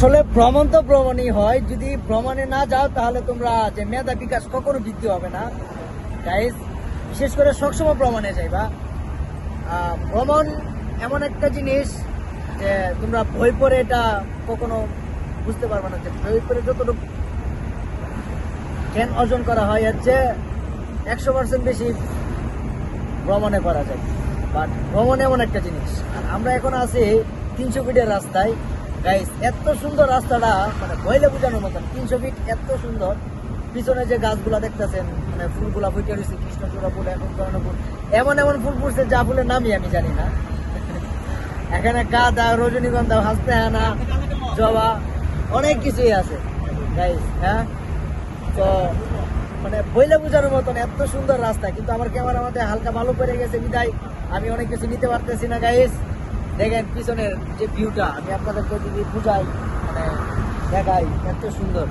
আসলে ভ্রমণ তো ভ্রমণই হয়, যদি ভ্রমণে না যাও তাহলে তোমরা যে মেধা বিকাশ কখনো বৃদ্ধি হবে না গাইস। বিশেষ করে সবসময় ভ্রমণে যাইবা। ভ্রমণ এমন একটা জিনিস যে তোমরা বই পড়ে এটা কখনো বুঝতে পারবে না, যে বই পড়ে যতটুকু জ্ঞান অর্জন করা হয় এর চেয়ে 100% বেশি ভ্রমণে করা যায়। বাট ভ্রমণ এমন একটা জিনিস, আর আমরা এখন আছি 300 ফিটের রাস্তায় গাইস। এত সুন্দর রাস্তাটা, মানে বইলে বোঝানোর মতন। 300 ফিট এত সুন্দর। পিছনে যে গাছগুলা দেখতেছেন, মানে ফুলগুলা ফুটে রয়েছে, কৃষ্ণচূড়া ফুল, এখন ধরনের ফুল, এমন এমন ফুল ফুটছে যা ফুলের নামই আমি জানি না। এখানে গাঁদা, রজনীগন্ধা, হাসনাহানা, জবা, অনেক কিছুই আছে গাইস। হ্যাঁ, তো মানে বইলে বোঝানোর মতন এত সুন্দর রাস্তা, কিন্তু আমার ক্যামেরা আমাদের হালকা ভালো করে গেছে বিদায় আমি অনেক কিছু নিতে পারতেছি না গাইস। দেখেন পিছনের যে ভিউটা, আমি আপনাদেরকে যদি বুঝাই, মানে দেখাই, এত সুন্দর।